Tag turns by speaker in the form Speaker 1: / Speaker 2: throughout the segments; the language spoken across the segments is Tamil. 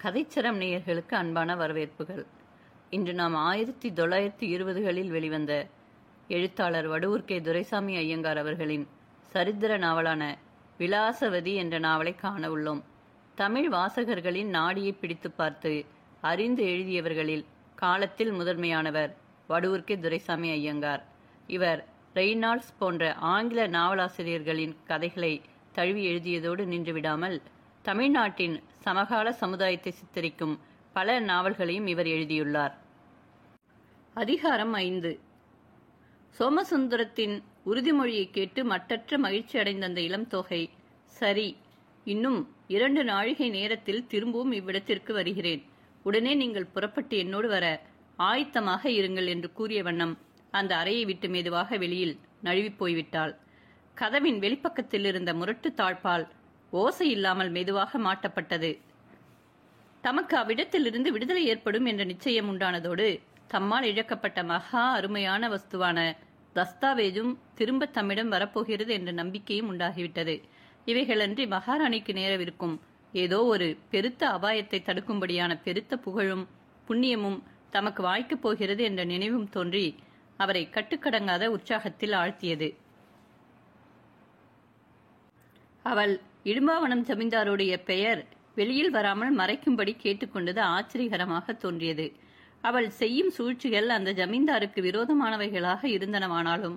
Speaker 1: கதைச்சரம் நேயர்களுக்கு அன்பான வரவேற்புகள். இன்று நாம் 1920களில் வெளிவந்த எழுத்தாளர் வடுவூர் கே. துரைசாமி ஐயங்கார் அவர்களின் சரித்திர நாவலான விலாசவதி என்ற நாவலை காண உள்ளோம். தமிழ் வாசகர்களின் நாடியை பிடித்து பார்த்து அறிந்து எழுதியவர்களில் காலத்தில் முதன்மையானவர் வடுவூர் கே. துரைசாமி ஐயங்கார். இவர் ரெய்னால்ட்ஸ் போன்ற ஆங்கில நாவலாசிரியர்களின் கதைகளை தழுவி எழுதியதோடு நின்றுவிடாமல் தமிழ்நாட்டின் சமகால சமுதாயத்தை சித்தரிக்கும் பல நாவல்களையும் இவர் எழுதியுள்ளார். அதிகாரம் 5. சோமசுந்தரத்தின் உறுதிமொழியை கேட்டு மட்டற்ற மகிழ்ச்சி அடைந்த அந்த இளம் தொகை, சரி, இன்னும் 2 நாழிகை நேரத்தில் திரும்பவும் இவ்விடத்திற்கு வருகிறேன். உடனே நீங்கள் புறப்பட்டு என்னோடு வர ஆயத்தமாக இருங்கள் என்று கூறிய வண்ணம் அந்த அறையை விட்டு மெதுவாக வெளியில் நழுவி போய்விட்டாள். கதவின் வெளிப்பக்கத்தில் இருந்த முரட்டு தாழ்பால் ஓசை இல்லாமல் மெதுவாக மாட்டப்பட்டது. தமக்கு அவ்விடத்திலிருந்து விடுதலை ஏற்படும் என்ற நிச்சயம் உண்டானதோடு தம்மால் இழக்கப்பட்ட மகா அருமையான வஸ்துவான தஸ்தாவேஜும் திரும்ப தம்மிடம் வரப்போகிறது என்ற நம்பிக்கையும் உண்டாகிவிட்டது. இவைகளன்றி மகாராணிக்கு நேரவிருக்கும் ஏதோ ஒரு பெருத்த அபாயத்தை தடுக்கும்படியான பெருத்த புகழும் புண்ணியமும் தமக்கு வாய்க்கப் போகிறது என்ற நினைவும் தோன்றி அவரை கட்டுக்கடங்காத உற்சாகத்தில் ஆழ்த்தியது. அவள் இடும்பாவனம் ஜமீன்தாருடைய பெயர் வெளியில் வராமல் மறைக்கும்படி கேட்டுக்கொண்டது ஆச்சரியகரமாக தோன்றியது. அவள் செய்யும் சூழ்ச்சிகள் அந்த ஜமீன்தாருக்கு விரோதமானவைகளாக இருந்தனவானாலும்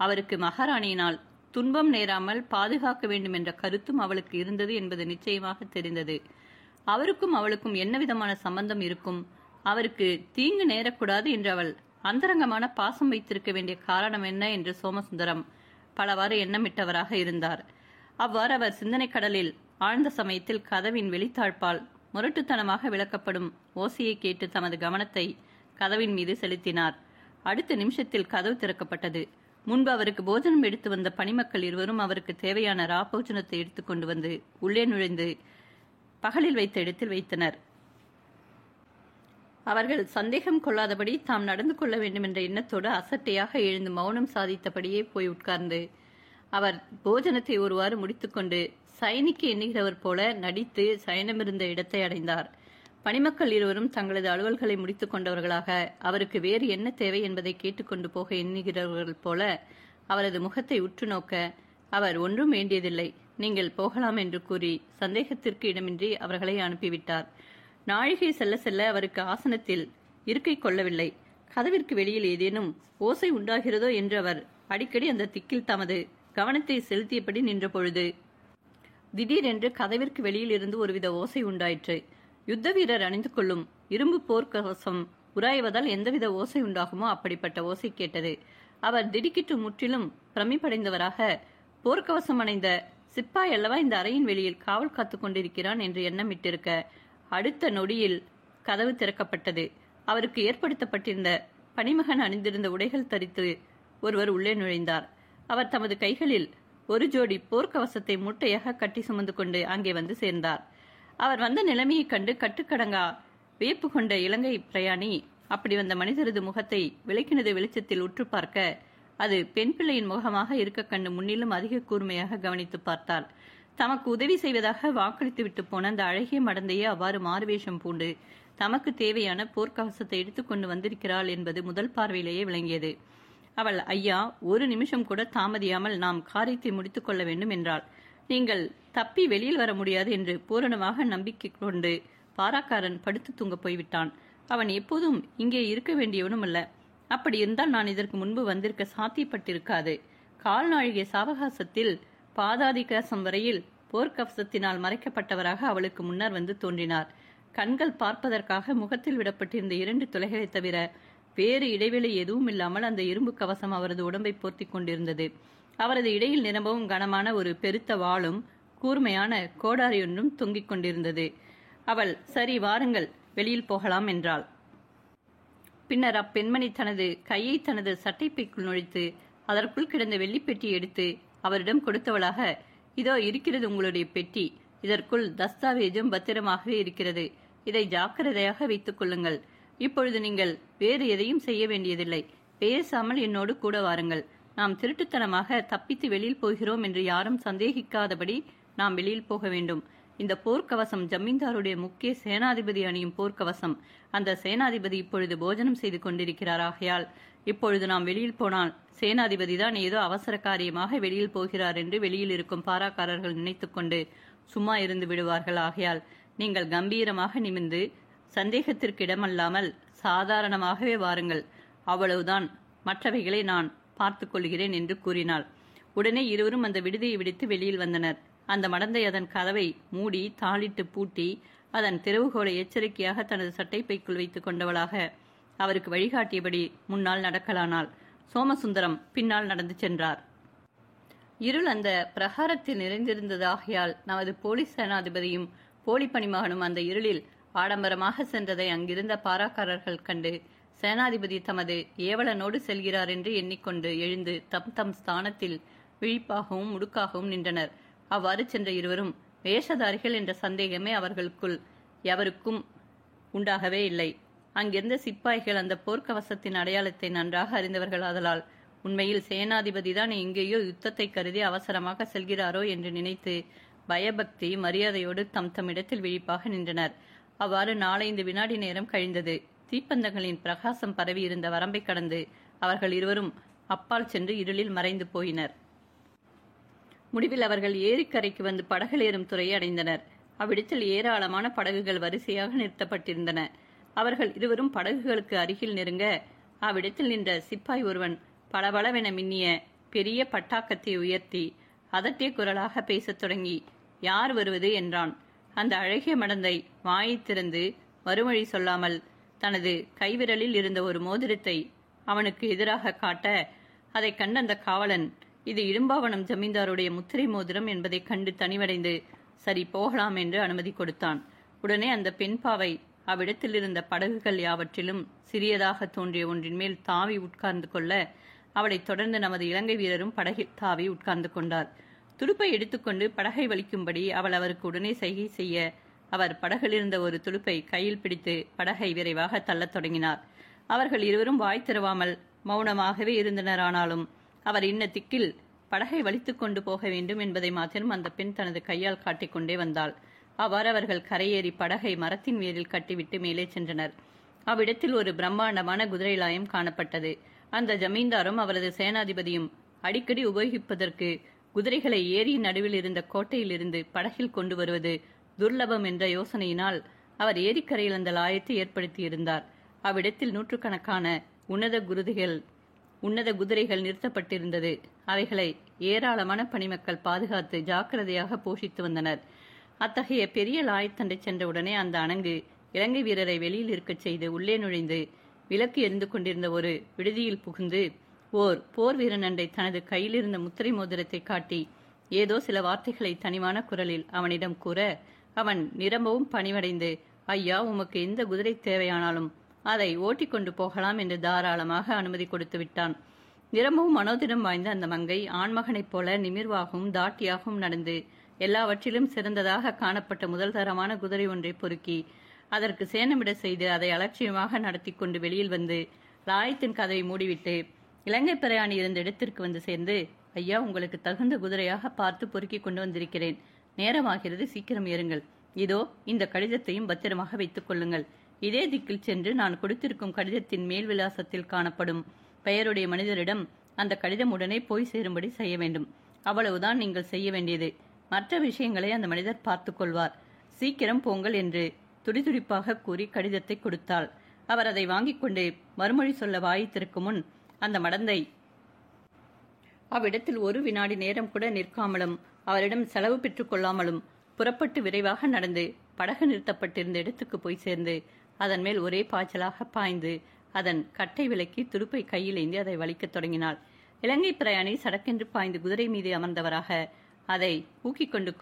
Speaker 1: அவருக்கு மகாராணியினால் துன்பம் நேராமல் பாதுகாக்க வேண்டும் என்ற கருத்தும் அவளுக்கு இருந்தது என்பது நிச்சயமாக தெரிந்தது. அவருக்கும் அவளுக்கும் என்ன விதமான சம்பந்தம் இருக்கும்? அவருக்கு தீங்கு நேரக்கூடாது என்று அவள் அந்தரங்கமான பாசம் வைத்திருக்க வேண்டிய காரணம் என்ன என்று சோமசுந்தரம் பலவாறு எண்ணமிட்டவராக இருந்தார். அவ்வாறு அவர் சிந்தனை கடலில் ஆழ்ந்த சமயத்தில் கதவின் வெளித்தாழ்பால் முரட்டுத்தனமாக விளக்கப்படும் ஓசையை கேட்டு தமது கவனத்தை கதவின் மீது செலுத்தினார். அடுத்த நிமிஷத்தில் கதவு திறக்கப்பட்டது. முன்பு அவருக்கு போஜனம் எடுத்து வந்த பணிமக்கள் இருவரும் அவருக்கு தேவையான ராபோஜனத்தை எடுத்துக்கொண்டு வந்து உள்ளே நுழைந்து பகலில் வைத்த இடத்தில் வைத்தனர். அவர்கள் சந்தேகம் கொள்ளாதபடி தாம் நடந்து கொள்ள வேண்டும் என்ற எண்ணத்தோடு அசட்டையாக எழுந்து மௌனம் சாதித்தபடியே போய் உட்கார்ந்து அவர் போஜனத்தை ஒருவாறு முடித்துக்கொண்டு சயனிக்கு எண்ணுகிறவர் போல நடித்து சயனமிருந்த இடத்தை அடைந்தார். பணிமக்கள் இருவரும் தங்களது அலுவல்களை முடித்துக் கொண்டவர்களாக அவருக்கு வேறு என்ன தேவை என்பதை கேட்டுக்கொண்டு போக எண்ணுகிறவர்கள் போல அவரது முகத்தை உற்று நோக்க அவர் ஒன்றும் வேண்டியதில்லை, நீங்கள் போகலாம் என்று கூறி சந்தேகத்திற்கு இடமின்றி அவர்களை அனுப்பிவிட்டார். நாழிகை செல்ல செல்ல அவருக்கு ஆசனத்தில் இருக்கை கொள்ளவில்லை. கதவிற்கு வெளியில் ஏதேனும் ஓசை உண்டாகிறதோ என்று அவர் அடிக்கடி அந்த திக்கில் தமது கவனத்தை செலுத்தியபடி நின்ற பொழுது திடீரென்று கதவிற்கு வெளியில் இருந்து ஒருவித ஓசை உண்டாயிற்று. யுத்த வீரர் அணிந்து கொள்ளும் இரும்பு போர்க்கவசம் உராய்வதால் எந்தவித ஓசை உண்டாகுமோ அப்படிப்பட்ட ஓசை கேட்டது. அவர் திடுக்கிட்டு முற்றிலும் பிரமிப்படைந்தவராக, போர்க்கவசம் அணைந்த சிப்பாய் அல்லவா இந்த அறையின் வெளியில் காவல் காத்து கொண்டிருக்கிறான் என்று எண்ணமிட்டிருக்க அடுத்த நொடியில் கதவு திறக்கப்பட்டது. அவருக்கு ஏற்படுத்தப்பட்டிருந்த பணிமகன் அணிந்திருந்த உடைகள் தரித்து ஒருவர் உள்ளே நுழைந்தார். அவர் தமது கைகளில் ஒரு ஜோடி போர்க்கவசத்தை மூட்டையாக கட்டி சுமந்து கொண்டு அங்கே வந்து சேர்ந்தார். அவர் வந்த நிலைமையை கண்டு கட்டுக்கடங்கா வியப்பு கொண்ட இலங்கை பிரயாணி அப்படி வந்த மனிதரது முகத்தை விளக்கினது வெளிச்சத்தில் உற்று பார்க்க அது பெண் பிள்ளையின் முகமாக இருக்க கண்டு முன்னிலும் அதிக கூர்மையாக கவனித்து பார்த்தாள். தமக்கு உதவி செய்வதாக வாக்களித்து விட்டு போன அந்த அழகிய மடந்தையே அவ்வாறு மாறுவேஷம் பூண்டு தமக்கு தேவையான போர்க்கவசத்தை எடுத்துக்கொண்டு வந்திருக்கிறாள் என்பது முதல் பார்வையிலேயே விளங்கியது. அவள், ஐயா, ஒரு நிமிஷம் கூட தாமதியாமல் நாம் காரியத்தை முடித்துக் கொள்ள வேண்டும் என்றாள். நீங்கள் தப்பி வெளியில் வர முடியாது என்று பூரணமாக நம்பிக்கை கொண்டு பாராக்காரன் படுத்து தூங்க போய்விட்டான். அவன் எப்போதும் இங்கே இருக்க வேண்டியவனும் அல்ல. அப்படி இருந்தால் நான் இதற்கு முன்பு வந்திருக்க சாத்தியப்பட்டிருக்காது. கால்நாழிகை சாவகாசத்தில் பாதாதிகாசம் வரையில் போர்க்கவசத்தினால் மறைக்கப்பட்டவராக அவளுக்கு முன்னர் வந்து தோன்றினார். கண்கள் பார்ப்பதற்காக முகத்தில் விடப்பட்டிருந்த 2 துளைகளை தவிர வேறு இடைவெளி எதுவும் இல்லாமல் அந்த இரும்பு கவசம் அவரது உடம்பை போர்த்தி கொண்டிருந்தது. அவரது இடையில் நிரம்பவும் கனமான ஒரு பெருத்த வாளும் கூர்மையான கோடாரியொன்றும் தொங்கிக் கொண்டிருந்தது. அவள், சரி, வாருங்கள், வெளியில் போகலாம் என்றாள். பின்னர் அப்பெண்மணி தனது கையை தனது சட்டைப்பைக்குள் நுழைத்து அதற்குள் கிடந்த வெள்ளிப்பெட்டி எடுத்து அவரிடம் கொடுத்தவளாக, இதோ இருக்கிறது உங்களுடைய பெட்டி. இதற்குள் தஸ்தாவேஜும் பத்திரமாகவே இருக்கிறது. இதை ஜாக்கிரதையாக வைத்துக் கொள்ளுங்கள். இப்பொழுது நீங்கள் வேறு எதையும் செய்ய வேண்டியதில்லை. பேசாமல் என்னோடு கூட வாருங்கள். நாம் திருட்டுத்தனமாக தப்பித்து வெளியில் போகிறோம் என்று யாரும் சந்தேகிக்காதபடி நாம் வெளியில் போக வேண்டும். இந்த போர்க்கவசம் ஜமீன்தாருடைய முக்கிய சேனாதிபதி அணியும் போர்க்கவசம். அந்த சேனாதிபதி இப்பொழுது போஜனம் செய்து கொண்டிருக்கிறார். ஆகையால் இப்பொழுது நாம் வெளியில் போனால் சேனாதிபதி தான் ஏதோ அவசர காரியமாக வெளியில் போகிறார் என்று வெளியில் இருக்கும் பாராக்காரர்கள் நினைத்துக்கொண்டு சும்மா இருந்து விடுவார்கள். ஆகையால் நீங்கள் கம்பீரமாக நிமிர்ந்து சந்தேகத்திற்கு இடமல்லாமல் சாதாரணமாகவே வாருங்கள், அவ்வளவுதான், மற்றவைகளை நான் பார்த்து கொள்கிறேன் என்று கூறினாள். உடனே இருவரும் அந்த விடுதியை விடுத்து வெளியில் வந்தனர். அந்த மடந்தை அதன் கதவை மூடி தாளிட்டு பூட்டி அதன் திறவுகோலை எச்சரிக்கையாக தனது சட்டைப்பைக்குள் வைத்துக் கொண்டவளாக அவருக்கு வழிகாட்டியபடி முன்னால் நடக்கலானாள். சோமசுந்தரம் பின்னால் நடந்து சென்றார். இருள் அந்த பிரகாரத்தில் நிறைந்திருந்ததாகையால் நமது போலீஸ் சேனாதிபதியும் போலி பணிமகனும் அந்த இருளில் ஆடம்பரமாக சென்றதை அங்கிருந்த பாராக்காரர்கள் கண்டு சேனாதிபதி தமது ஏவலனோடு செல்கிறார் என்று எண்ணிக்கொண்டு எழுந்து தம் தம் ஸ்தானத்தில் விழிப்பாகவும் முடுக்காகவும் நின்றனர். அவ்வாறு சென்ற இருவரும் வேஷதாரிகள் என்ற சந்தேகமே அவர்களுக்குள் எவருக்கும் உண்டாகவே இல்லை. அங்கிருந்த சிப்பாய்கள் அந்த போர்க்கவசத்தின் அடையாளத்தை நன்றாக அறிந்தவர்களாதலால் உண்மையில் சேனாதிபதிதான் எங்கேயோ யுத்தத்தை கருதி அவசரமாக செல்கிறாரோ என்று நினைத்து பயபக்தி மரியாதையோடு தம் தம்மிடத்தில் விழிப்பாக நின்றனர். அவ்வாறு 4-5 வினாடி நேரம் கழிந்தது. தீப்பந்தங்களின் பிரகாசம் பரவி இருந்த வரம்பை கடந்து அவர்கள் இருவரும் அப்பால் சென்று இருளில் மறைந்து போயினர். முடிவில் அவர்கள் ஏரிக்கரைக்கு வந்து படகுகள் ஏறும் துறையை அடைந்தனர். அவ்விடத்தில் ஏராளமான படகுகள் வரிசையாக நிறுத்தப்பட்டிருந்தன. அவர்கள் இருவரும் படகுகளுக்கு அருகில் நெருங்க அவ்விடத்தில் நின்ற சிப்பாய் ஒருவன் பளபளவென மின்னிய பெரிய பட்டாக்கத்தை உயர்த்தி அதட்டிய குரலாக பேசத் தொடங்கி, யார் வருவது என்றான். அந்த அழகிய மடந்தை வாயை திறந்து மறுமொழி சொல்லாமல் தனது கைவிரலில் இருந்த ஒரு மோதிரத்தை அவனுக்கு எதிராக காட்ட, அதை கண்ட அந்த காவலன் இது இடும்பாவனம் ஜமீன்தாருடைய முத்திரை மோதிரம் என்பதை கண்டு தனிவடைந்து சரி போகலாம் என்று அனுமதி கொடுத்தான். உடனே அந்த பெண் பாவை அவ்விடத்தில் இருந்த படகுகள் யாவற்றிலும் சிறியதாக தோன்றிய ஒன்றின் மேல் தாவி உட்கார்ந்து கொள்ள, அவளை தொடர்ந்து நமது இலங்கை வீரரும் படகில் தாவி உட்கார்ந்து கொண்டார். துடுப்பை எடுத்துக்கொண்டு படகை வலிக்கும்படி அவள் அவருக்கு உடனே சைகை செய்ய அவர் படகிலிருந்த ஒரு துடுப்பை கையில் பிடித்து படகை விரைவாக தள்ளத் தொடங்கினார். அவர்கள் இருவரும் வாய் திறவாமல் மௌனமாகவே இருந்தனர். ஆனாலும் அவர் இன்ன திக்கில் படகை வலித்துக் கொண்டு போக வேண்டும் என்பதை மாத்திரம் அந்த பெண் தனது கையால் காட்டிக்கொண்டே வந்தாள். அவ்வாறு அவர்கள் கரையேறி படகை மரத்தின் மேலில் கட்டிவிட்டு மேலே சென்றனர். அவ்விடத்தில் ஒரு பிரம்மாண்டமான குதிரை லாயம் காணப்பட்டது. அந்த ஜமீன்தாரும் அவரது சேனாதிபதியும் அடிக்கடி உபயோகிப்பதற்கு குதிரைகளை ஏரியின் நடுவில் இருந்த கோட்டையிலிருந்து படகில் கொண்டு வருவது துர்லபம் என்ற யோசனையினால் அவர் ஏரிக்கரையில் அந்த லாயத்தை ஏற்படுத்தியிருந்தார். அவ்விடத்தில் நூற்றுக்கணக்கான உன்னத குதிரைகள் நிறுத்தப்பட்டிருந்தது. அவைகளை ஏராளமான பணிமக்கள் பாதுகாத்து ஜாக்கிரதையாக போஷித்து வந்தனர். அத்தகைய பெரிய லாயத்தண்டை சென்றவுடனே அந்த அணங்கு இலங்கை வீரரை வெளியில் இருக்கச் செய்து உள்ளே நுழைந்து விளக்கு எரிந்து கொண்டிருந்த ஒரு விடுதியில் புகுந்து ஓர் போர் வீரனண்டை தனது கையிலிருந்த முத்திரை மோதிரத்தை காட்டி ஏதோ சில வார்த்தைகளை தனிவான குரலில் அவனிடம் கூற, அவன் நிரம்பவும் பணிவடைந்து, ஐயா, உமக்கு எந்த குதிரை தேவையானாலும் அதை ஓட்டிக்கொண்டு போகலாம் என்று தாராளமாக அனுமதி கொடுத்து விட்டான். நிரம்பவும் மனோதிடம் வாய்ந்த அந்த மங்கை ஆண்மகனைப் போல நிமிர்வாகவும் தாட்டியாகவும் நடந்து எல்லாவற்றிலும் சிறந்ததாக காணப்பட்ட முதல் தரமான குதிரை ஒன்றை பொறுக்கி அதற்கு சேனமிட செய்து அதை அலட்சியமாக நடத்தி கொண்டு வெளியில் வந்து லாயத்தின் கதவை மூடிவிட்டு இலங்கை பிரயாணி இருந்த இடத்திற்கு வந்து சேர்ந்து, ஐயா, உங்களுக்கு தகுந்த குதிரையாக பார்த்து பொறுக்கி கொண்டு வந்திருக்கிறேன். நேரமாகிறது, சீக்கிரம் ஏறுங்கள். இதோ இந்த கடிதத்தையும் பத்திரமாக வைத்துக் கொள்ளுங்கள். இதே திக்கில் சென்று நான் கொடுத்திருக்கும் கடிதத்தின் மேல் விலாசத்தில் காணப்படும் பெயருடைய மனிதரிடம் அந்த கடிதம் உடனே போய் சேரும்படி செய்ய வேண்டும். அவ்வளவுதான் நீங்கள் செய்ய வேண்டியது. மற்ற விஷயங்களை அந்த மனிதர் பார்த்துக் கொள்வார். சீக்கிரம் போங்கள் என்று துடிதுடிப்பாக கூறி கடிதத்தை கொடுத்தாள். அவர் அதை வாங்கிக் கொண்டு மறுமொழி சொல்ல வாயித்திருக்கும் முன் அந்த மடந்தை அவ்விடத்தில் ஒரு வினாடி நேரம் கூட நிற்காமலும் அவரிடம் செலவு பெற்றுக் கொள்ளாமலும் புறப்பட்டு விரைவாக நடந்து படகு நிறுத்தப்பட்டிருந்த இடத்துக்கு போய் சேர்ந்து அதன் மேல் ஒரே பாய்ச்சலாக பாய்ந்து அதன் கட்டை விலக்கி துடுப்பை கையில் ஏந்தி அதை வலிக்கத் தொடங்கினாள். இலங்கை பிரயாணி சடக்கென்று பாய்ந்து குதிரை மீது அமர்ந்தவராக அதை ஊக்கிக் கொண்டு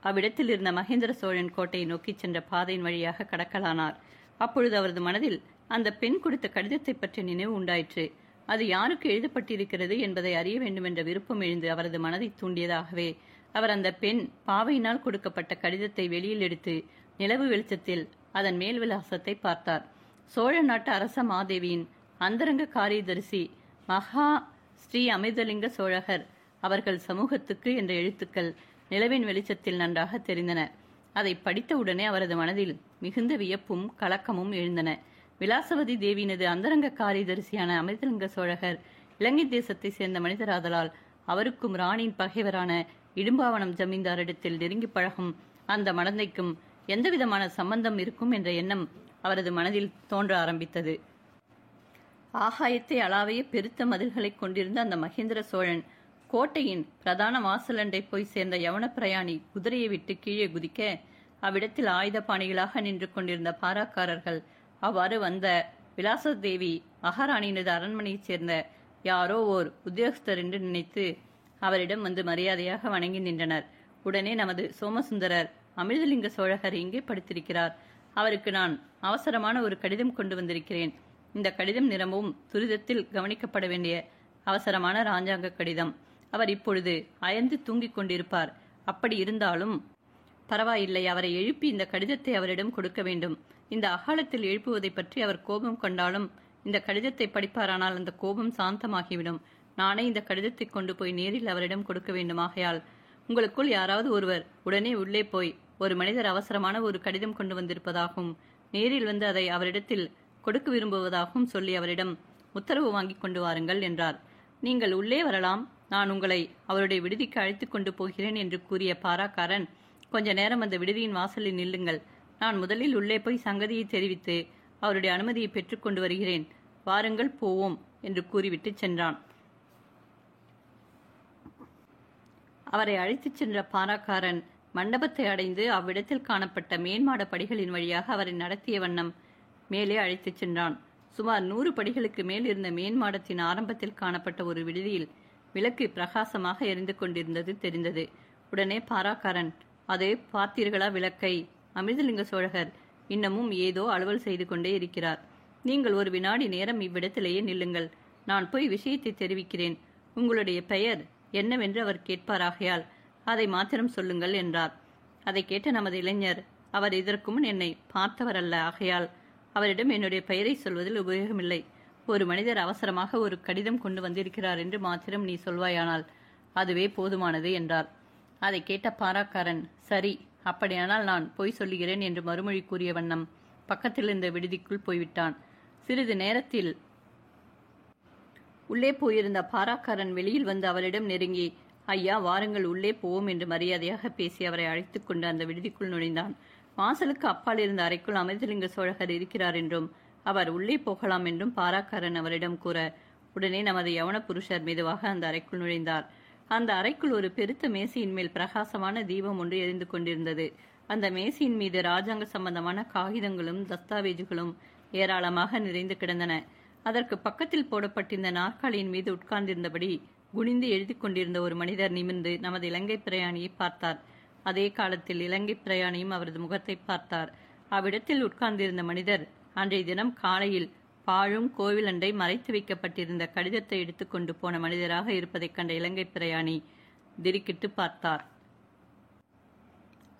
Speaker 1: அவ்விடத்தில் இருந்த மகேந்திர சோழன் கோட்டையை நோக்கி சென்ற பாதையின் வழியாக கடக்கலானார். அப்பொழுது அவரது மனதில் அந்த பெண் கொடுத்த கடிதத்தை பற்றிய நினைவு உண்டாயிற்று. அது யாருக்கு எழுதப்பட்டிருக்கிறது என்பதை அறிய வேண்டும் என்ற விருப்பம் எழுந்து அவரது மனதை தூண்டியதாகவே அவர் அந்த பெண் பாவையினால் கொடுக்கப்பட்ட கடிதத்தை வெளியில் எடுத்து நிலவு வெளிச்சத்தில் அதன் மேல் விலாசத்தை பார்த்தார். சோழ நாட்டு அரச மாதேவியின் அந்தரங்க காரியதரிசி மகா ஸ்ரீ அமிர்தலிங்க சோழகர் அவர்கள் சமூகத்துக்கு என்ற எழுத்துக்கள் நிலவின் வெளிச்சத்தில் நன்றாக தெரிந்தன. அதை படித்தவுடனே அவரது மனதில் மிகுந்த வியப்பும் கலக்கமும் எழுந்தன. விலாசவதி தேவியினது அந்தரங்க காரியதரிசியான அமிர்தலிங்க சோழகர் இலங்கை தேசத்தை சேர்ந்த மனிதராதலால் அவருக்கும் ராணியின் பகைவரான இடும்பாவனம் ஜமீன்தாரிடத்தில் நெருங்கி பழகும் அந்த மடந்தைக்கும் எந்தவிதமான சம்பந்தம் இருக்கும் என்ற எண்ணம் அவரது மனதில் தோன்ற ஆரம்பித்தது. ஆகாயத்தை அளாவிய பெருத்த மதில்களை கொண்டிருந்த அந்த மகேந்திர சோழன் கோட்டையின் பிரதான வாசலண்டை போய் சேர்ந்த யவன பிரயாணி குதிரையை விட்டு கீழே குதிக்க அவ்விடத்தில் ஆயுத பாணிகளாக நின்று கொண்டிருந்த பாராக்காரர்கள் அவ்வாறு வந்த விலாசதேவி மகாராணியினது அரண்மனையைச் சேர்ந்த யாரோ ஓர் உத்தியோகஸ்தர் என்று நினைத்து அவரிடம் வந்து மரியாதையாக வணங்கி நின்றனர். உடனே நமது சோமசுந்தரர், அமிர்தலிங்க சோழகர் இங்கே படுத்திருக்கிறார். அவருக்கு நான் அவசரமான ஒரு கடிதம் கொண்டு வந்திருக்கிறேன். இந்த கடிதம் நிரம்பவும் துரிதத்தில் கவனிக்கப்பட வேண்டிய அவசரமான ராஜாங்க கடிதம். அவர் இப்பொழுது அயர்ந்து தூங்கிக் கொண்டிருப்பார். அப்படி இருந்தாலும் பரவாயில்லை, அவரை எழுப்பி இந்த கடிதத்தை அவரிடம் கொடுக்க வேண்டும். இந்த அகாலத்தில் எழுப்புவதை பற்றி அவர் கோபம் கொண்டாலும் இந்த கடிதத்தை படிப்பாரானால் அந்த கோபம் சாந்தமாகிவிடும். நானே இந்த கடிதத்தை கொண்டு போய் நேரில் அவரிடம் கொடுக்க வேண்டும். ஆகையால் உங்களுக்குள் யாராவது ஒருவர் உடனே உள்ளே போய் ஒரு மனிதர் அவசரமான ஒரு கடிதம் கொண்டு வந்திருப்பதாகவும் நேரில் வந்து அதை அவரிடத்தில் கொடுக்க விரும்புவதாகவும் சொல்லி அவரிடம் உத்தரவு வாங்கி கொண்டு வாருங்கள் என்றார். நீங்கள் உள்ளே வரலாம், நான் உங்களை அவருடைய விடுதிக்கு அழைத்து கொண்டு போகிறேன் என்று கூறிய பாராக்காரன், கொஞ்ச நேரம் அந்த விடுதியின் வாசலில் நில்லுங்கள், நான் முதலில் உள்ளே போய் சங்கதியை தெரிவித்து அவருடைய அனுமதியை பெற்றுக்கொண்டு வருகிறேன், வாருங்கள் போவோம் என்று கூறிவிட்டு சென்றான். அவரை அழைத்துச் சென்ற பாராக்காரன் மண்டபத்தை அடைந்து அவ்விடத்தில் காணப்பட்ட மேன்மாட படிகளின் வழியாக அவரை நடத்திய வண்ணம் மேலே அழைத்துச் சென்றான். சுமார் 100 படிகளுக்கு மேல் இருந்த மேன்மாடத்தின் ஆரம்பத்தில் காணப்பட்ட ஒரு விடுதியில் விளக்கு பிரகாசமாக எரிந்து கொண்டிருந்தது தெரிந்தது. உடனே பாராக்காரன், அது பார்த்தீர்களா விளக்கை? அமிர்தலிங்க சோழகர் இன்னமும் ஏதோ அலுவல் செய்து கொண்டே இருக்கிறார். நீங்கள் ஒரு வினாடி நேரம் இவ்விடத்திலேயே நில்லுங்கள், நான் போய் விஷயத்தை தெரிவிக்கிறேன். உங்களுடைய பெயர் என்னவென்று அவர் கேட்பாராகையால் அதை மாத்திரம் சொல்லுங்கள் என்றார். அதை கேட்ட நமது இளைஞர், அவர் இதற்கு முன் என்னை பார்த்தவர் அல்ல, ஆகையால் அவரிடம் என்னுடைய பெயரை சொல்வதில் உபயோகமில்லை. ஒரு மனிதர் அவசரமாக ஒரு கடிதம் கொண்டு வந்திருக்கிறார் என்று மாத்திரம் நீ சொல்வாயானால் அதுவே போதுமானது என்றார். அதை கேட்ட பாராக்காரன், சரி, அப்படியானால் நான் பொய் சொல்லுகிறேன் என்று மறுமொழி கூறிய வண்ணம் பக்கத்தில் இருந்த விடுதிக்குள் போய்விட்டான். சிறிது நேரத்தில் உள்ளே போயிருந்த பாராக்காரன் வெளியில் வந்து அவரிடம் நெருங்கி, ஐயா வாருங்கள் உள்ளே போவோம் என்று மரியாதையாக பேசி அவரை அழைத்துக் கொண்டு அந்த விடுதிக்குள் நுழைந்தான். வாசலுக்கு அப்பால் இருந்த அறைக்குள் அமிர்தலிங்க சோழகர் இருக்கிறார் என்றும் அவர் உள்ளே போகலாம் என்றும் பாராக்காரன் அவரிடம் கூற, உடனே நமது யவன புருஷர் மெதுவாக அந்த அறைக்குள் நுழைந்தார். அந்த அறைக்குள் ஒரு பெருத்த மேசையின் மேல் பிரகாசமான தீபம் ஒன்று எரிந்து கொண்டிருந்தது. அந்த மேசையின் மீது ராஜாங்க சம்பந்தமான காகிதங்களும் தஸ்தாவேஜுகளும் ஏராளமாக நிறைந்து கிடந்தன. அதற்கு பக்கத்தில் போடப்பட்டிருந்த நாற்காலியின் மீது உட்கார்ந்திருந்தபடி குனிந்து எழுதி கொண்டிருந்த ஒரு மனிதர் நிமிர்ந்து நமது இலங்கை பிரயாணியை பார்த்தார். அதே காலத்தில் இலங்கை பிரயாணியும் அவரது முகத்தை பார்த்தார். அவ்விடத்தில் உட்கார்ந்திருந்த மனிதர் அன்றைய தினம் காலையில் பாழும் கோவில் அண்டை மறைத்து வைக்கப்பட்டிருந்த கடிதத்தை எடுத்துக்கொண்டு போன மனிதராக இருப்பதைக் கண்ட இலங்கை பிரயாணி திடுக்கிட்டு பார்த்தார்.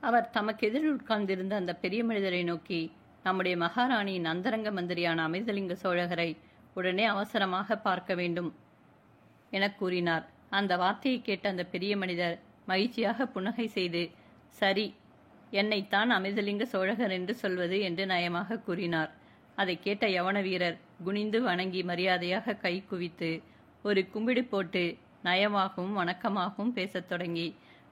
Speaker 1: அவர் தமக்கு எதிரில் உட்கார்ந்திருந்த அந்த பெரிய மனிதரை நோக்கி, நம்முடைய மகாராணியின் அந்தரங்க மந்திரியான அமிர்தலிங்க சோழகரை உடனே அவசரமாக பார்க்க வேண்டும் என கூறினார். அந்த வார்த்தையை கேட்ட அந்த பெரிய மனிதர் மகிழ்ச்சியாக புன்னகை செய்து, சரி, என்னைத்தான் அமிர்தலிங்க சோழகர் என்று சொல்வது என்று நயமாக கூறினார். அதை கேட்ட யவன வீரர் குனிந்து வணங்கி மரியாதையாக கை குவித்து ஒரு கும்பிடு போட்டு நயமாகவும் வணக்கமாகவும் பேசத் தொடங்கி,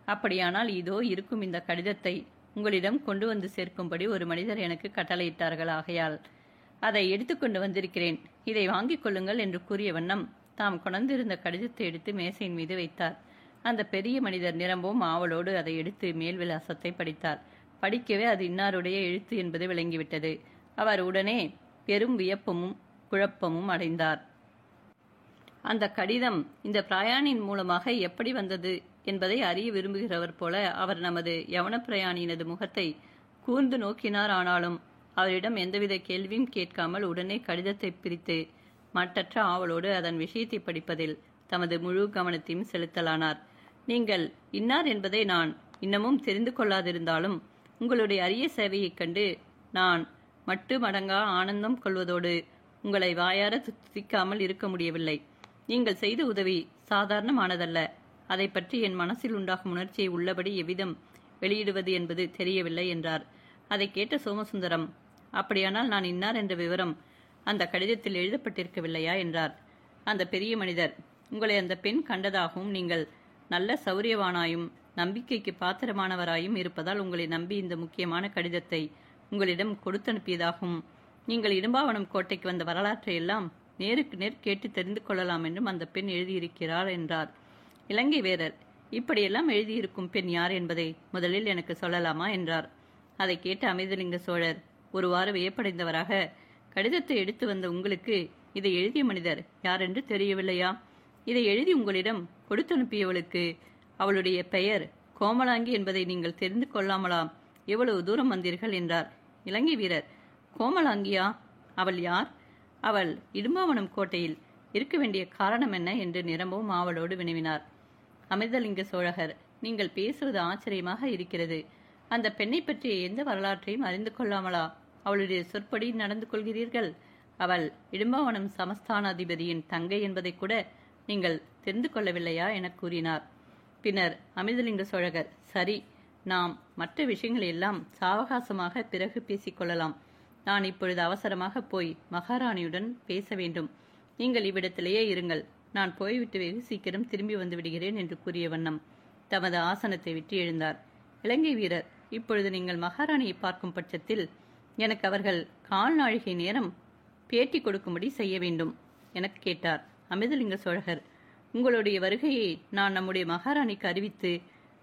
Speaker 1: அப்படியானால் இதோ இருக்கும் இந்த கடிதத்தை உங்களிடம் கொண்டு வந்து சேர்க்கும்படி ஒரு மனிதர் எனக்கு கட்டளையிட்டார்கள், ஆகையால் அதை எடுத்துக்கொண்டு வந்திருக்கிறேன், இதை வாங்கிக் கொள்ளுங்கள் என்று கூறிய வண்ணம் தாம் கொண்டிருந்த கடிதத்தை எடுத்து மேசையின் மீது வைத்தார். அந்த பெரிய மனிதர் நிரம்பவும் ஆவலோடு அதை எடுத்து மேல் விலாசத்தை படித்தார். படிக்கவே அது இன்னாருடைய எழுத்து என்பது விளங்கிவிட்டது. அவர் உடனே பெரும் வியப்பும் குழப்பமும் அடைந்தார். அந்த கடிதம் இந்த பிரயாணியின் மூலமாக எப்படி வந்தது என்பதை அறிய விரும்புகிறவர் போல அவர் நமது யவன பிரயாணியினது முகத்தை கூர்ந்து நோக்கினார். ஆனாலும் அவரிடம் எந்தவித கேள்வியும் கேட்காமல் உடனே கடிதத்தை பிரித்து மட்டற்ற ஆவலோடு அதன் விஷயத்தை படிப்பதில் தமது முழு கவனத்தையும் செலுத்தலானார். நீங்கள் இன்னார் என்பதை நான் இன்னமும் தெரிந்து கொள்ளாதிருந்தாலும் உங்களுடைய அரிய சேவையைக் கண்டு நான் மட்டுமடங்கா ஆனந்தம் கொள்வதோடு உங்களை வாயார துதிக்காமல் இருக்க முடியவில்லை. நீங்கள் செய்த உதவி சாதாரணமானதல்ல. அதை பற்றி என் மனசில் உண்டாகும் உணர்ச்சியை உள்ளபடி எவ்விதம் வெளியிடுவது என்பது தெரியவில்லை என்றார். அதை கேட்ட சோமசுந்தரம், அப்படியானால் நான் இன்னார் என்ற விவரம் அந்த கடிதத்தில் எழுதப்பட்டிருக்கவில்லையா என்றார். அந்த பெரிய மனிதர், உங்களை அந்த பெண் கண்டதாகவும் நீங்கள் நல்ல சௌரியவானாயும் நம்பிக்கைக்கு பாத்திரமானவராயும் இருப்பதால் உங்களை நம்பி இந்த முக்கியமான கடிதத்தை உங்களிடம் கொடுத்தனுப்பியதாகவும் நீங்கள் இடும்பாவனம் கோட்டைக்கு வந்த வரலாற்றை எல்லாம் நேருக்கு நேர் கேட்டு தெரிந்து கொள்ளலாம் என்றும் அந்த பெண் எழுதியிருக்கிறார் என்றார். இலங்கை வீரர், இப்படியெல்லாம் எழுதியிருக்கும் பெண் யார் என்பதை முதலில் எனக்கு சொல்லலாமா என்றார். அதை கேட்ட அமிர்தலிங்க சோழர் ஒருவாறு வியப்படைந்தவராக, கடிதத்தை எடுத்து வந்த உங்களுக்கு இதை எழுதிய மனிதர் யாரென்று தெரியவில்லையா? இதை எழுதி உங்களிடம் கொடுத்தனுப்பியவளுக்கு அவளுடைய பெயர் கோமலாங்கி என்பதை நீங்கள் தெரிந்து கொள்ளாமலாம் எவ்வளவு தூரம் வந்தீர்கள் என்றார். இலங்கை வீரர், கோமலாங்கியா? அவள் யார்? அவள் இடும்பாவனம் கோட்டையில் இருக்க வேண்டிய காரணம் என்ன என்று நிரம்பவும் ஆவலோடு வினவினார். அமிர்தலிங்க சோழகர், நீங்கள் பேசுவது ஆச்சரியமாக இருக்கிறது. அந்த பெண்ணை பற்றிய எந்த வரலாற்றையும் அறிந்து கொள்ளாமலா அவளுடைய சொற்படி நடந்து கொள்கிறீர்கள்? அவள் இடும்பாவனம் சமஸ்தானாதிபதியின் தங்கை என்பதை கூட நீங்கள் தெரிந்து கொள்ளவில்லையா என கூறினார். பின்னர் அமிர்தலிங்க சோழகர், சரி, நாம் மற்ற விஷயங்களை எல்லாம் சாவகாசமாக பிறகு பேசிக்கொள்ளலாம். நான் இப்பொழுது அவசரமாக போய் மகாராணியுடன் பேச வேண்டும். நீங்கள் இவ்விடத்திலேயே இருங்கள். நான் போய்விட்டு வெகு சீக்கிரம் திரும்பி வந்து விடுகிறேன் என்று கூறிய வண்ணம் தமது ஆசனத்தை விட்டு எழுந்தார். இலங்கை வீரர், இப்பொழுது நீங்கள் மகாராணியை பார்க்கும் பட்சத்தில் எனக்கு அவர்கள் கால்நாழிகை நேரம் பேட்டி கொடுக்கும்படி செய்ய வேண்டும் என கேட்டார். அமிர்தலிங்க சோழகர், உங்களுடைய வருகையை நான் நம்முடைய மகாராணிக்கு அறிவித்து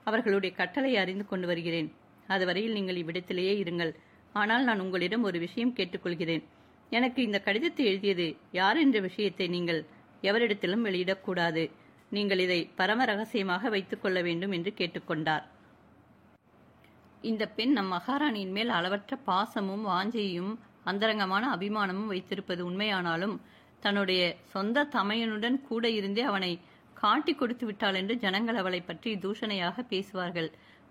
Speaker 1: அவர்களுடைய கட்டளை அறிந்து கொண்டு வருகிறேன். அதுவரையில் நீங்கள் இவ்விடத்திலேயே இருங்கள். ஆனால் நான் உங்களிடம் ஒரு விஷயம் கேட்டுக்கொள்கிறேன். எனக்கு இந்த கடிதத்தை எழுதியது யார் என்ற விஷயத்தை நீங்கள் எவரிடத்திலும் வெளியிடக்கூடாது. நீங்கள் இதை பரம ரகசியமாக வைத்துக் கொள்ள வேண்டும் என்று கேட்டுக்கொண்டார். இந்த பெண் நம் மகாராணியின் மேல் அளவற்ற பாசமும் வாஞ்சையும் அந்தரங்கமான அபிமானமும் வைத்திருப்பது உண்மையானாலும் தன்னுடைய சொந்த தமையனுடன் கூட இருந்தே அவனை காட்டி கொடுத்து விட்டாள் என்று ஜனங்கள் அவளை பற்றி தூஷணையாக பேசுவார்கள்.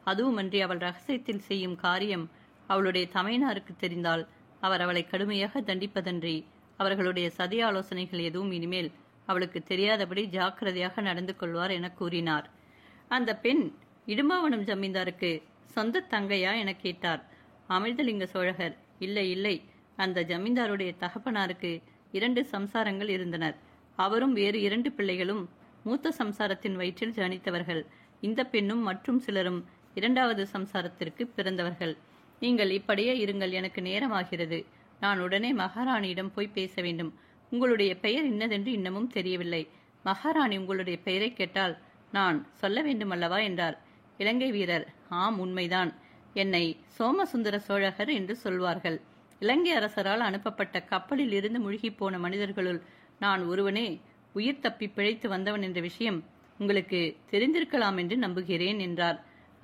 Speaker 1: அதுவுமன்றி அவள் ரகசியத்தில் செய்யும் காரியம் அவளுடைய தமையனாருக்கு தெரிந்தால் அவர் அவளை கடுமையாக தண்டிப்பதன்றி அவர்களுடைய சதி ஆலோசனைகள் எதுவும் இனிமேல் அவளுக்கு தெரியாதபடி ஜாக்கிரதையாக நடந்து கொள்வார் என கூறினார். அந்த பெண் இடும்பாவனம் ஜமீன்தாருக்கு சொந்த தங்கையா என கேட்டார். அமிர்தலிங்க சோழகர், இல்லை இல்லை, அந்த ஜமீன்தாருடைய தகப்பனாருக்கு 2 சம்சாரங்கள் இருந்தனர். அவரும் வேறு 2 பிள்ளைகளும் மூத்த சம்சாரத்தின் வயிற்றில் ஜனித்தவர்கள். இந்த பெண்ணும் மற்றும் சிலரும் 2வது சம்சாரத்திற்கு பிறந்தவர்கள். நீங்கள் இப்படியே இருங்கள், எனக்கு நேரமாகிறது. நான் உடனே மகாராணியிடம் போய் பேச வேண்டும். உங்களுடைய பெயர் இன்னதென்று இன்னமும் தெரியவில்லை. மகாராணி உங்களுடைய பெயரை கேட்டால் நான் சொல்ல வேண்டுமல்லவா என்றார். இலங்கை வீரர், ஆம், உண்மைதான். என்னை சோமசுந்தர சோழகர் என்று சொல்வார்கள். இலங்கை அரசரால் அனுப்பப்பட்ட கப்பலில் இருந்து முழுகி போன மனிதர்களுள் நான் ஒருவனே உயிர் தப்பி பிழைத்து வந்தவன் என்ற விஷயம் உங்களுக்கு தெரிந்திருக்கலாம் என்று நம்புகிறேன் என்றார்.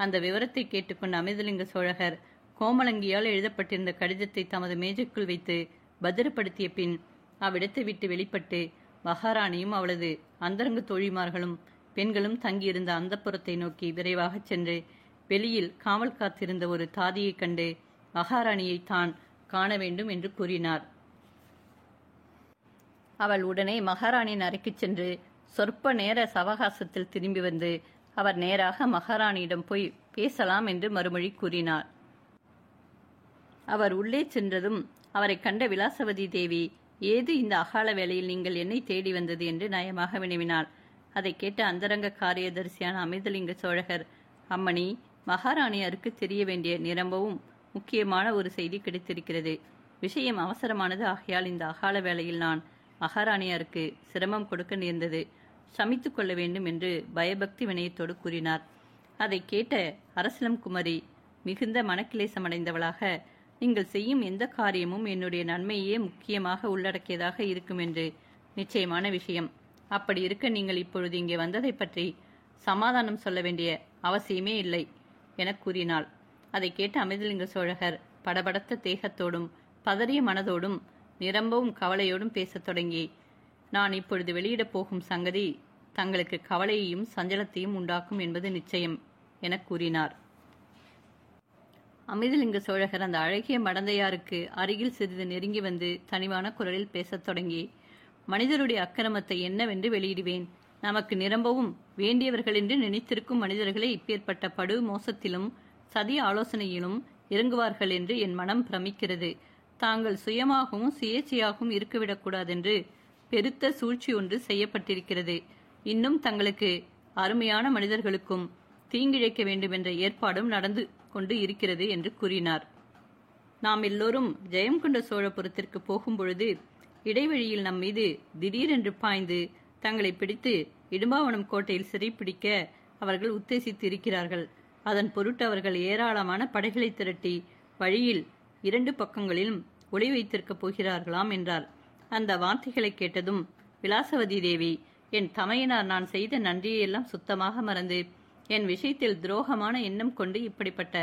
Speaker 1: அந்த விவரத்தை கேட்டுக்கொண்ட அமிர்தலிங்க சோழகர் கோமலங்கியால் எழுதப்பட்டிருந்த கடிதத்தை தமது மேஜைக்குள் வைத்து பத்திரப்படுத்திய பின் அவ்விடத்தை விட்டு வெளிப்பட்டு மகாராணியும் அவளது அந்தரங்க தோழிமார்களும் பெண்களும் தங்கியிருந்த அந்தப்புறத்தை நோக்கி விரைவாகச் சென்று வெளியில் காவல் காத்திருந்த ஒரு தாதியைக் கண்டு மகாராணியை தான் காண வேண்டும் என்று கூறினார். அவள் உடனே மகாராணியின் அறைக்குச் சென்று சொற்ப நேர சவகாசத்தில் திரும்பி வந்து அவர் நேராக மகாராணியிடம் போய் பேசலாம் என்று மறுமொழி கூறினார். அவர் உள்ளே சென்றதும் அவரை கண்ட விலாசவதி தேவி, ஏது இந்த அகால வேளையில் நீங்கள் என்னை தேடி வந்தது என்று நயமாக வினவினாள். அதை கேட்ட அந்தரங்க காரியதரிசியான அமிர்தலிங்க சோழகர், அம்மணி, மகாராணியாருக்கு தெரிய வேண்டிய நிரம்பவும் முக்கியமான ஒரு செய்தி கிடைத்திருக்கிறது. விஷயம் அவசரமானது. ஆகையால் இந்த அகால வேளையில் நான் மகாராணியாருக்கு சிரமம் கொடுக்க நேர்ந்தது. சமித்துக் கொள்ள வேண்டும் என்று பயபக்தி வினயத்தோடு கூறினார். அதை கேட்ட அரசலம் குமரி மிகுந்த மனக்கிலேசமடைந்தவளாக, நீங்கள் செய்யும் எந்த காரியமும் என்னுடைய நன்மையே முக்கியமாக உள்ளடக்கியதாக இருக்கும் என்று நிச்சயமான விஷயம். அப்படி இருக்க நீங்கள் இப்பொழுது இங்கே வந்ததை பற்றி சமாதானம் சொல்ல வேண்டிய அவசியமே இல்லை என கூறினாள். அதை கேட்ட அமிர்தலிங்க சோழகர் படபடத்த தேகத்தோடும் பதறிய மனதோடும் நிரம்பவும் கவலையோடும் பேசத் தொடங்கி, நான் இப்பொழுது வெளியிடப் போகும் சங்கதி தங்களுக்கு கவலையையும் சஞ்சலத்தையும் உண்டாக்கும் என்பது நிச்சயம் என கூறினார். அமிர்தலிங்க சோழகர் அந்த அழகிய மடந்தையாருக்கு அருகில் சிறிது நெருங்கி வந்து தனிவான குரலில் பேசத் தொடங்கி, மனிதருடைய அக்கிரமத்தை என்னவென்று வெளியிடுவேன்? நமக்கு நிரம்பவும் வேண்டியவர்கள் என்று நினைத்திருக்கும் மனிதர்களை இப்பேற்பட்ட படு மோசத்திலும் சதி ஆலோசனையிலும் இறங்குவார்கள் என்று என் மனம் பிரமிக்கிறது. தாங்கள் சுயமாகவும் சுயேட்சையாகவும் இருக்கவிடக்கூடாதென்று பெருத்த சூழ்ச்சி ஒன்று செய்யப்பட்டிருக்கிறது. இன்னும் தங்களுக்கு அருமையான மனிதர்களுக்கும் தீங்கிழைக்க வேண்டும் என்ற ஏற்பாடும் நடந்து கொண்டு இருக்கிறது என்று கூறினார். நாம் எல்லோரும் ஜெயங்கொண்ட சோழபுரத்திற்கு போகும்பொழுது இடைவெளியில் நம் மீது திடீரென்று பாய்ந்து தங்களை பிடித்து இடும்பாவனம் கோட்டையில் சிறைப்பிடிக்க அவர்கள் உத்தேசித்து இருக்கிறார்கள். அதன் பொருட்டு அவர்கள் ஏராளமான படைகளை திரட்டி வழியில் 2 பக்கங்களிலும் ஒளி வைத்திருக்கப் போகிறார்களாம் என்றார். அந்த வார்த்தைகளை கேட்டதும் விலாசவதி தேவி, என் தமையனார் நான் செய்த நன்றியெல்லாம் சுத்தமாக மறந்து என் விஷயத்தில் துரோகமான எண்ணம் கொண்டு இப்படிப்பட்ட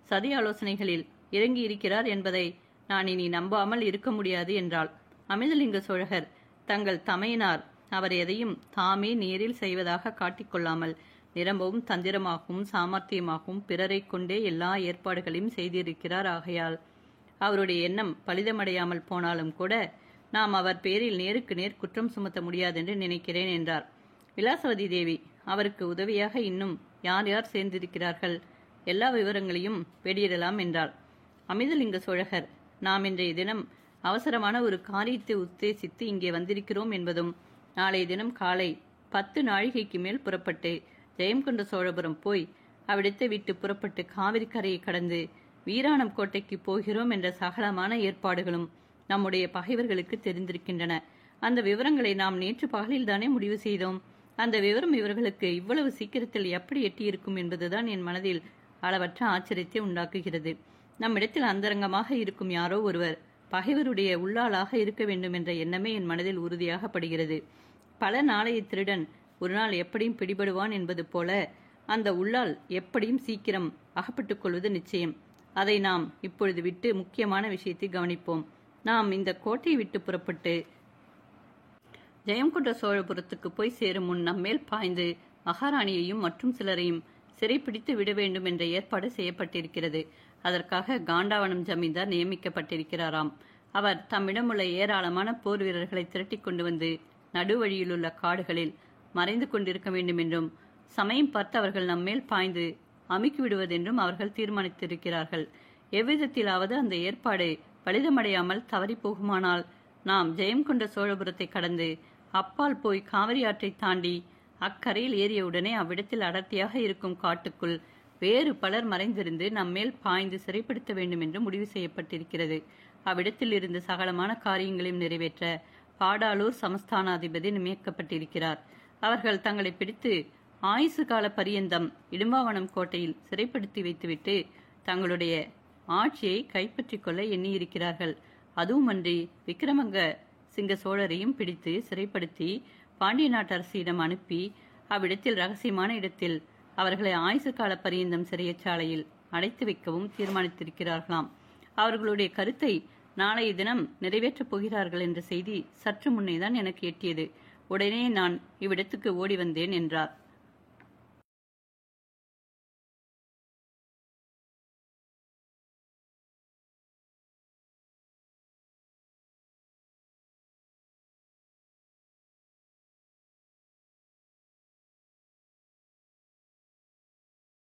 Speaker 1: சதி ஆலோசனைகளில் இறங்கி இருக்கிறார் என்பதை நான் இனி நம்பாமல் இருக்க முடியாது என்றாள். அமிர்தலிங்க சோழகர், தங்கள் தமையனார் அவர் எதையும் தாமே நேரில் செய்வதாக காட்டிக்கொள்ளாமல் நிரம்பவும் தந்திரமாகவும் சாமர்த்தியமாகவும் பிறரை கொண்டே எல்லா ஏற்பாடுகளையும் செய்திருக்கிறார். ஆகையால் அவருடைய எண்ணம் பலிதமடையாமல் போனாலும் கூட நாம் அவர் பேரில் நேருக்கு நேர் குற்றம் சுமத்த முடியாதென்று நினைக்கிறேன் என்றார். விலாசவதி தேவி, அவருக்கு உதவியாக இன்னும் யார் யார் சேர்ந்திருக்கிறார்கள், எல்லா விவரங்களையும் வெளியிடலாம் என்றாள். அமிர்தலிங்க சோழகர், நாம் இன்றைய தினம் அவசரமான ஒரு காரியத்தை உத்தேசித்து இங்கே வந்திருக்கிறோம் என்பதும் நாளைய தினம் காலை 10 நாழிகைக்கு மேல் புறப்பட்டு ஜெயங்கொண்ட சோழபுரம் போய் அவ்விடத்தை விட்டு புறப்பட்டு காவிரி கரையை கடந்து வீராணம் கோட்டைக்கு போகிறோம் என்ற சகலமான ஏற்பாடுகளும் நம்முடைய பகைவர்களுக்கு தெரிந்திருக்கின்றன. அந்த விவரங்களை நாம் நேற்று பகலில்தானே முடிவு செய்தோம். அந்த விவரம் இவர்களுக்கு இவ்வளவு சீக்கிரத்தில் எப்படி எட்டியிருக்கும் என்பதுதான் என் மனதில் அளவற்ற ஆச்சரியத்தை உண்டாக்குகிறது. நம்மிடத்தில் அந்தரங்கமாக இருக்கும் யாரோ ஒருவர் பகைவருடைய உள்ளாளாக இருக்க வேண்டும் என்ற எண்ணமே என் மனதில் உறுதியாக படுகிறது. பல நாளைய திருடன் ஒரு நாள் எப்படியும் பிடிபடுவான் என்பது போல அந்த உள்ளால் எப்படியும் சீக்கிரம் அகப்பட்டுக் கொள்வது நிச்சயம். அதை நாம் இப்பொழுது விட்டு முக்கியமான விஷயத்தை கவனிப்போம். நாம் இந்த கோட்டையை விட்டு புறப்பட்டு ஜெயங்கொண்ட சோழபுரத்துக்கு போய் சேரும் முன் நம்மேல் பாய்ந்து மகாராணியையும் மற்றும் சிலரையும் சிறைப்பிடித்து விட வேண்டும் என்ற ஏற்பாடு செய்யப்பட்டிருக்கிறது. அதற்காக காண்டாவனம் ஜமீன்தார் நியமிக்கப்பட்டிருக்கிறாராம். அவர் தம்மிடமுள்ள ஏராளமான போர் வீரர்களை திரட்டி கொண்டு வந்து நடுவழியிலுள்ள காடுகளில் மறைந்து கொண்டிருக்க வேண்டும் என்றும் சமயம் பார்த்து அவர்கள் நம்மேல் பாய்ந்து அமுக்கி விடுவதென்றும் அவர்கள் தீர்மானித்திருக்கிறார்கள். எவ்விதத்திலாவது அந்த ஏற்பாடு பலிதமடையாமல் தவறி போகுமானால் நாம் ஜெயங்கொண்ட சோழபுரத்தை கடந்து அப்பால் போய் காவிரி ஆற்றை தாண்டி அக்கரையில் ஏறியவுடனே அவ்விடத்தில் அடர்த்தியாக இருக்கும் காட்டுக்குள் வேறு பலர் மறைந்திருந்து நம்மேல் பாய்ந்து சிறைப்படுத்த வேண்டும் என்று முடிவு செய்யப்பட்டிருக்கிறது. அவ்விடத்தில் இருந்து சகலமான காரியங்களையும் நிறைவேற்ற பாடாலூர் சமஸ்தானாதிபதி நியமிக்கப்பட்டிருக்கிறார். அவர்கள் தங்களை பிடித்து ஆயுசு கால பரியந்தம் இடும்பாவனம் கோட்டையில் சிறைப்படுத்தி வைத்துவிட்டு தங்களுடைய ஆட்சியை கைப்பற்றிக் கொள்ள எண்ணியிருக்கிறார்கள். அதுவுமன்றி விக்கிரமங்க சிங்க சோழரையும் பிடித்து சிறைப்படுத்தி பாண்டிய நாட்டரசியிடம் அனுப்பி அவ்விடத்தில் ரகசியமான இடத்தில் அவர்களை ஆயுசு கால பரியந்தம் சிறைச்சாலையில் அடைத்து வைக்கவும் தீர்மானித்திருக்கிறார்களாம். அவர்களுடைய கருத்தை நாளைய தினம் நிறைவேற்றப் போகிறார்கள் என்ற செய்தி சற்று முன்னேதான் எனக்கு எட்டியது. உடனே நான் இவ்விடத்துக்கு ஓடி வந்தேன் என்றார்.